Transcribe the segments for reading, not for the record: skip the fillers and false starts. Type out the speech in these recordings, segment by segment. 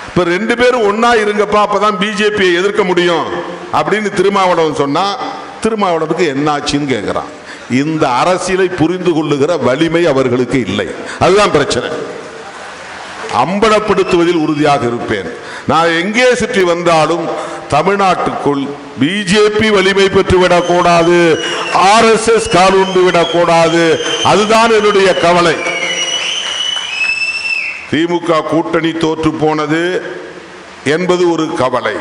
இப்ப 2 பேரும் ஒன்னா இருங்கப்பா, அப்பதான் பிஜேபியை எதிர்க்க முடியும் அப்படின்னு திருமாவளவன் சொன்னா, திருமாவளவனுக்கு என்னாச்சுன்னு கேட்கிறான். இந்த அரசியலை புரிந்து கொள்ளுகிற வலிமை அவர்களுக்கு இல்லை. அதுதான் பிரச்சனை. அம்பலப்படுத்துவதில் உறுதியாக இருப்பேன். நான் எங்கே சுற்றி வந்தாலும் தமிழ்நாட்டுக்குள் பிஜேபி வலிமை பெற்றுவிடக் கூடாது, RSS காலுண்டு விடக்கூடாது. அதுதான் என்னுடைய கவலை. திமுக கூட்டணி தோற்று போனது என்பது ஒரு கவலை.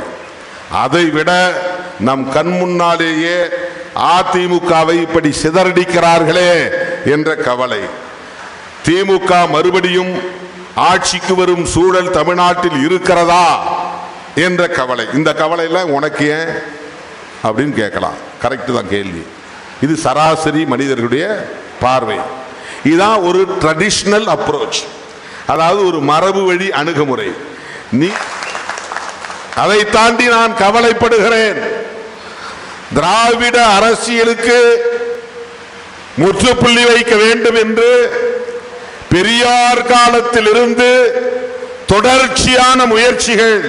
அதைவிட நம் கண் முன்னாலேயே அதிமுகவை இப்படி சிதறடிக்கிறார்களே என்ற கவலை. திமுக மறுபடியும் ஆட்சிக்கு வரும் சூழல் தமிழ்நாட்டில் இருக்கிறதா என்ற கவலை. இந்த கவலையில் உனக்கு ஏன் அப்படின்னு கேட்கலாம். கரெக்டு தான் கேள்வி. இது சராசரி மனிதர்களுடைய பார்வை. இதுதான் ஒரு ட்ரெடிஷனல் அப்ரோச், அதாவது ஒரு மரபு வழி அணுகுமுறை. நீ அதை தாண்டி நான் கவலைப்படுகிறேன். திராவிட அரசியலுக்கு முற்றுப்புள்ளி வைக்க வேண்டும் என்று பெரியார் காலத்தில் இருந்து தொடர்ச்சியான முயற்சிகள்.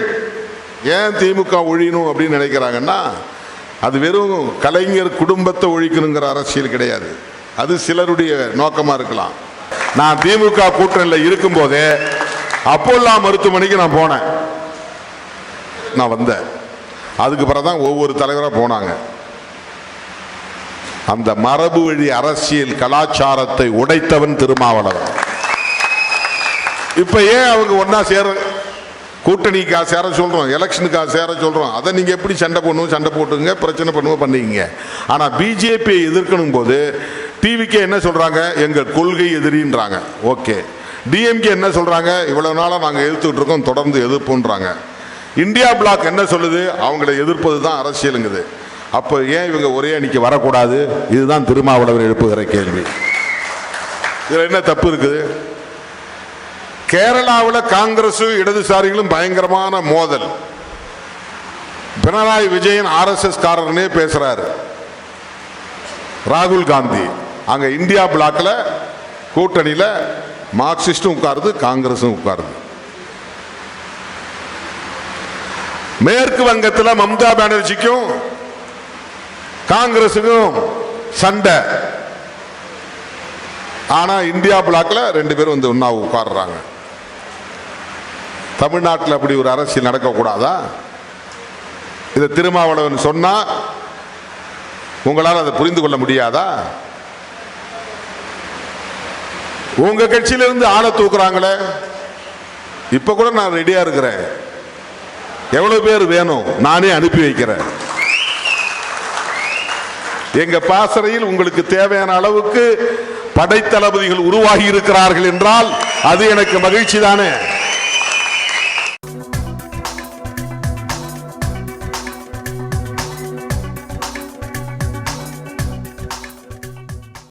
ஏன் திமுக ஒழியணும் அப்படின்னு நினைக்கிறாங்கன்னா, அது வெறும் கலைஞர் குடும்பத்தை ஒழிக்கணுங்கிற அரசியல் கிடையாது. அது சிலருடைய நோக்கமா இருக்கலாம். நான் திமுக கூட்டணியில் இருக்கும் போதே அப்போல்லா மருத்துவமனைக்கு நான் போனேன். நான் வந்தேன். அதுக்கு பிறகுதான் ஒவ்வொரு தலைவராக போனாங்க. அந்த மரபு வழி அரசியல் கலாச்சாரத்தை உடைத்தவன் திருமாவளவன். இப்ப ஏன் அவங்க ஒன்னா சேர, கூட்டணிக்கா சேர சொல்றோம், எலெக்ஷனுக்கா சேர சொல்றோம். அதை நீங்க எப்படி சண்டை போடணும், சண்டை போட்டுங்க, பிரச்சனை பண்ணுவோம் பண்ணீங்க. ஆனா பிஜேபியை எதிர்க்கணும் போது டிவிக்கு என்ன சொல்றாங்க, எங்க கொள்கை எதிரின்றாங்க. ஓகே. டிஎம்கே என்ன சொல்றாங்க, இவ்வளவு நாளா நாங்க எதிர்த்துட்டு இருக்கோம், தொடர்ந்து எதிர்ப்புன்றாங்க. இந்தியா பிளாக் என்ன சொல்லுது, அவங்களை எதிர்ப்பது தான் அரசியலுங்குது. அப்ப ஏன் இவங்க ஒரே அணிக்கு வரக்கூடாது? இதுதான் திருமாவளவன் எழுப்புகிற கேள்வி. இதுல என்ன தப்பு இருக்குது? கேரளாவில் காங்கிரஸ் இடதுசாரிகளும் பயங்கரமான மோதல். பினராயி விஜயன் RSS காரனே பேசுறாரு. ராகுல் காந்தி அங்க இந்தியா பிளாக்ல கூட்டணியில மார்க்சிஸ்டும் உட்காருது, காங்கிரசும் உட்காருது. மேற்கு வங்கத்தில் மம்தா பானர்ஜிக்கும் காங்கிரசுக்கும் சண்டை. ஆனா இந்தியா பிளாக்ல 2 பேரும் வந்து ஒன்னா உட்கார்றாங்க. தமிழ்நாட்டில் அப்படி ஒரு அரசியல் நடக்கக்கூடாதா? இதை திருமாவளவன் சொன்னா உங்களால் அதை புரிந்து கொள்ள முடியாதா? உங்க கட்சியிலிருந்து ஆளை தூக்குறாங்களே. இப்ப கூட நான் ரெடியா இருக்கிறேன். எவ்வளவு பேர் வேணும் நானே அனுப்பி வைக்கிறேன். எங்க பாசறையில் உங்களுக்கு தேவையான அளவுக்கு படைத்தளபதிகள் உருவாகி இருக்கிறார்கள் என்றால் அது எனக்கு மகிழ்ச்சி தானே.